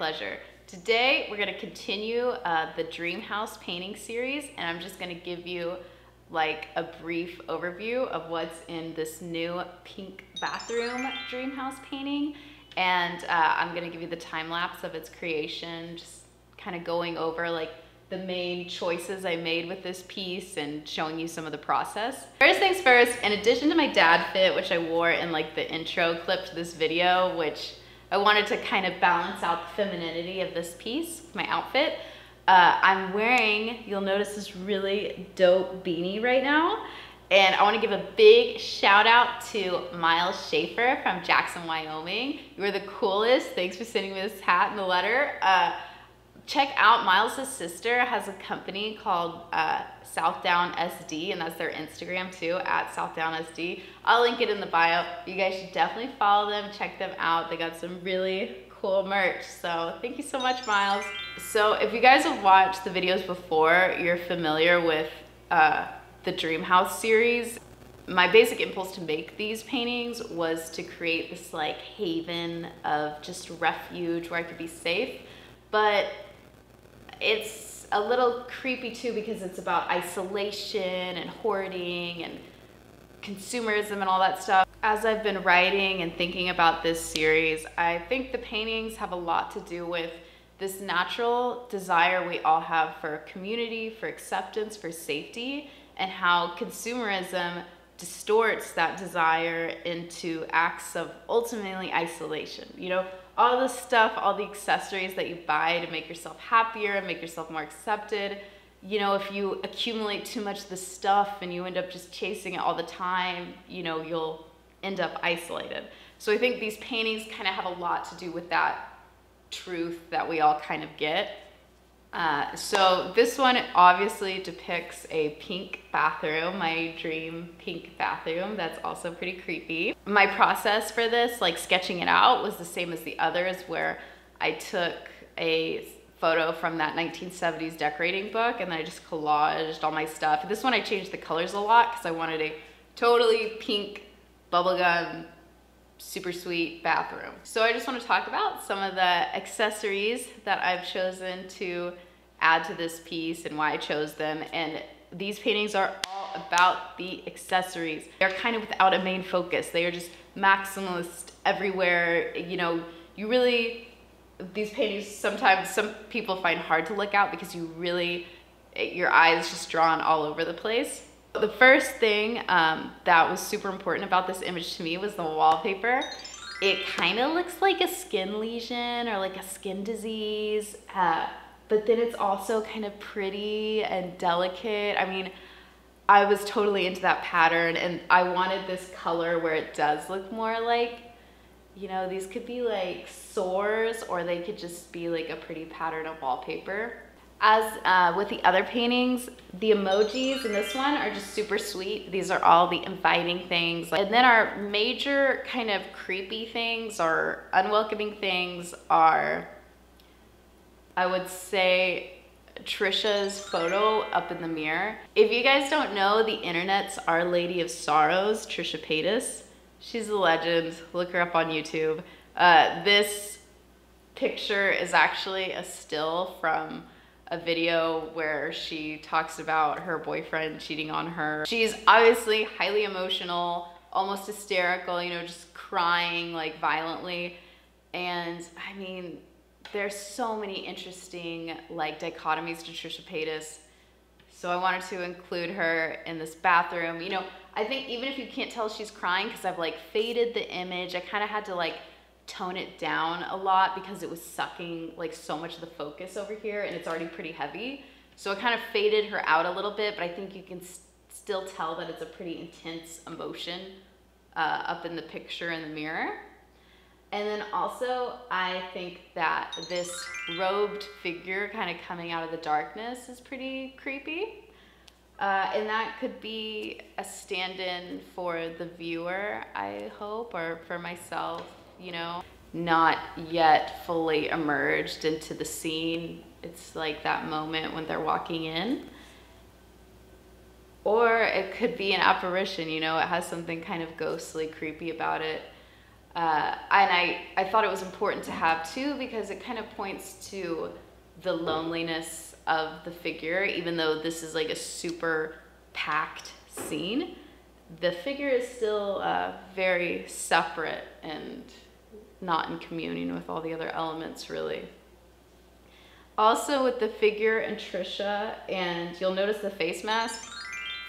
pleasure. Today, we're gonna continue the Dream House painting series, and I'm just gonna give you like a brief overview of what's in this new pink bathroom Dream House painting. And I'm gonna give you the time lapse of its creation, just kind of going over like the main choices I made with this piece and showing you some of the process. First things first, in addition to my dad fit, which I wore in like the intro clip to this video, which I wanted to kind of balance out the femininity of this piece, my outfit, I'm wearing, you'll notice, this really dope beanie right now. And I want to give a big shout out to Miles Schaefer from Jackson, Wyoming. You are the coolest. Thanks for sending me this hat and the letter. Check out Miles' sister has a company called Southdown SD, and that's their Instagram too, at Southdown SD. I'll link it in the bio. You guys should definitely follow them, check them out. They got some really cool merch. So thank you so much, Miles. So if you guys have watched the videos before, you're familiar with the Dream House series. My basic impulse to make these paintings was to create this like haven of just refuge where I could be safe. But it's a little creepy too because it's about isolation and hoarding and consumerism and all that stuff. As I've been writing and thinking about this series, I think the paintings have a lot to do with this natural desire we all have for community, for acceptance, for safety, and how consumerism distorts that desire into acts of ultimately isolation. You know, all the stuff, all the accessories that you buy to make yourself happier and make yourself more accepted. You know, if you accumulate too much of this stuff and you end up just chasing it all the time, you know, you'll end up isolated. So I think these paintings kind of have a lot to do with that truth that we all kind of get. So this one obviously depicts a pink bathroom, my dream pink bathroom. That's also pretty creepy. My process for this, like sketching it out, was the same as the others, where I took a photo from that 1970s decorating book and then I just collaged all my stuff. This one I changed the colors a lot because I wanted a totally pink bubblegum super sweet bathroom. So I just want to talk about some of the accessories that I've chosen to add to this piece and why I chose them. And these paintings are all about the accessories. They're kind of without a main focus. They are just maximalist everywhere. You know, you really, these paintings sometimes some people find hard to look at because you really, your eye is just drawn all over the place. The first thing that was super important about this image to me was the wallpaper. It kind of looks like a skin lesion or like a skin disease, but then it's also kind of pretty and delicate. I mean, I was totally into that pattern, and I wanted this color where it does look more like, you know, these could be like sores or they could just be like a pretty pattern of wallpaper. As with the other paintings, the emojis in this one are just super sweet. These are all the inviting things. And then our major kind of creepy things or unwelcoming things are, I would say, Trisha's photo up in the mirror. If you guys don't know, the internet's Our Lady of Sorrows, Trisha Paytas. She's a legend. Look her up on YouTube. This picture is actually a still from a video where she talks about her boyfriend cheating on her. She's obviously highly emotional, almost hysterical, you know, just crying like violently. And I mean, there's so many interesting like dichotomies to Trisha Paytas. So I wanted to include her in this bathroom. You know, I think even if you can't tell she's crying, because I've like faded the image, I kind of had to like tone it down a lot because it was sucking like so much of the focus over here and it's already pretty heavy. So I kind of faded her out a little bit, but I think you can still tell that it's a pretty intense emotion up in the picture in the mirror. And then also I think that this robed figure kind of coming out of the darkness is pretty creepy. And that could be a stand-in for the viewer, I hope, or for myself. You know, not yet fully emerged into the scene. It's like that moment when they're walking in. Or it could be an apparition, you know, it has something kind of ghostly, creepy about it. And I thought it was important to have too, because it kind of points to the loneliness of the figure. Even though this is like a super packed scene, the figure is still very separate and not in communion with all the other elements, really. Also with the figure and Trisha, and you'll notice the face mask.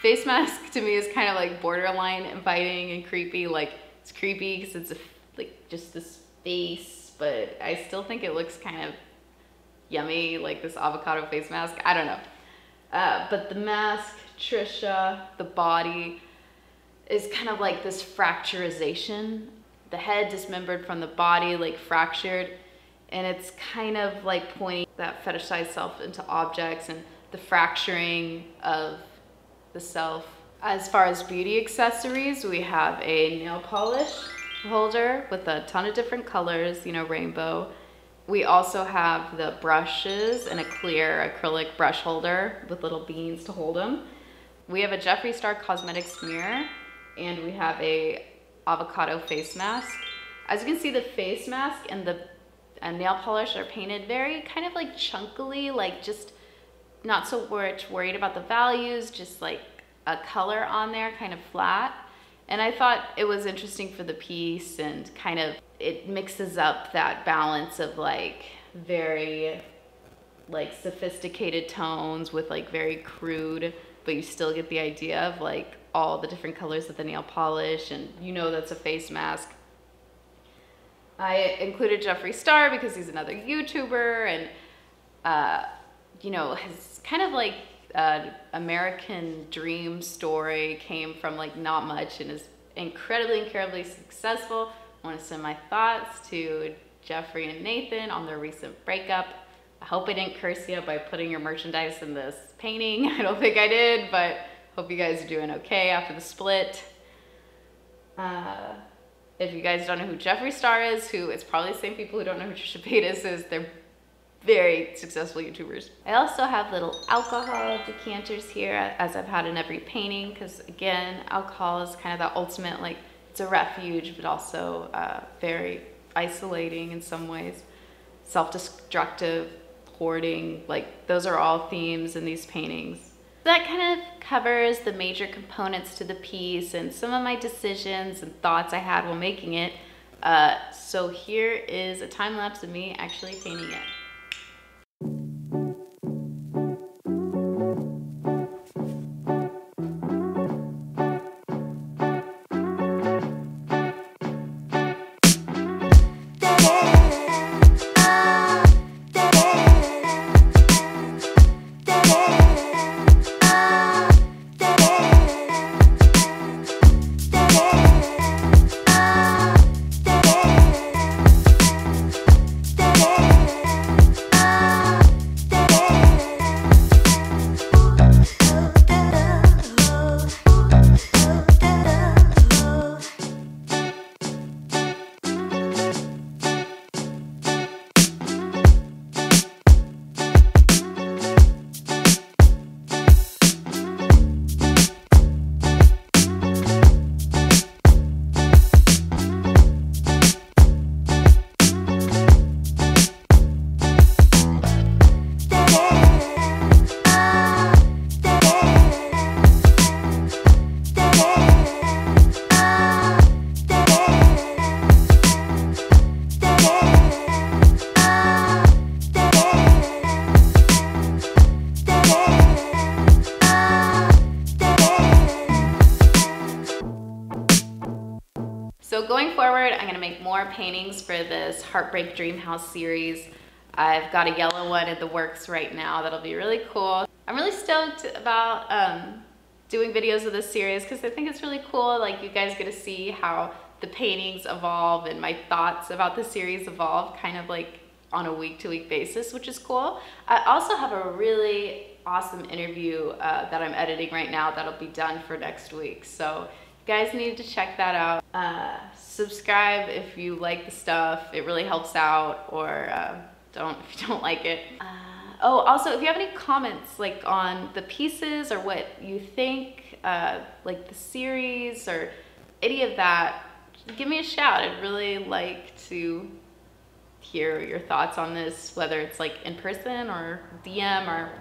Face mask to me is kind of like borderline inviting and creepy. Like, it's creepy because it's like just this face, but I still think it looks kind of yummy, like this avocado face mask. I don't know. But the mask, Trisha, the body is kind of like this fracturization. The head dismembered from the body, like fractured. And it's kind of like pointing that fetishized self into objects and the fracturing of the self. As far as beauty accessories, we have a nail polish holder with a ton of different colors, you know, rainbow. We also have the brushes and a clear acrylic brush holder with little beans to hold them. We have a Jeffree Star Cosmetics mirror, and we have a avocado face mask. As you can see, the face mask and the nail polish are painted very kind of like chunkily, like just not so much worried about the values, just like a color on there, kind of flat. And I thought it was interesting for the piece, and kind of it mixes up that balance of like very like sophisticated tones with like very crude, but you still get the idea of like all the different colors of the nail polish, and you know that's a face mask. I included Jeffree Star because he's another YouTuber, and you know, his kind of like American dream story came from like not much and is incredibly successful. I want to send my thoughts to Jeffree and Nathan on their recent breakup. I hope I didn't curse you by putting your merchandise in this painting. I don't think I did, but hope you guys are doing okay after the split. If you guys don't know who Jeffree Star is, who it's probably the same people who don't know who Trisha Paytas is, they're very successful YouTubers. I also have little alcohol decanters here, as I've had in every painting, because again, alcohol is kind of the ultimate, like, it's a refuge, but also very isolating in some ways. Self-destructive, hoarding, like those are all themes in these paintings. That kind of covers the major components to the piece and some of my decisions and thoughts I had while making it. So here is a time lapse of me actually painting it. So going forward, I'm gonna make more paintings for this Heartbreak Dream House series. I've got a yellow one in the works right now that'll be really cool. I'm really stoked about doing videos of this series because I think it's really cool. Like, you guys get to see how the paintings evolve and my thoughts about the series evolve kind of like on a week-to-week basis, which is cool. I also have a really awesome interview that I'm editing right now that'll be done for next week. So you guys need to check that out. Subscribe if you like the stuff. It really helps out, or don't if you don't like it. Oh, also, if you have any comments like on the pieces or what you think, like the series or any of that, give me a shout. I'd really like to hear your thoughts on this, whether it's like in person or DM or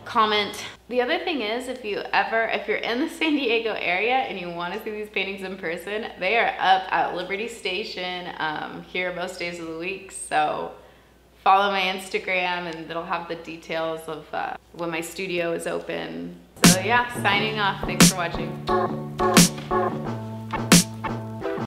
comment. The other thing is, if you're in the San Diego area and you want to see these paintings in person, they are up at Liberty Station here most days of the week. So follow my Instagram and it'll have the details of when my studio is open. So yeah, signing off. Thanks for watching.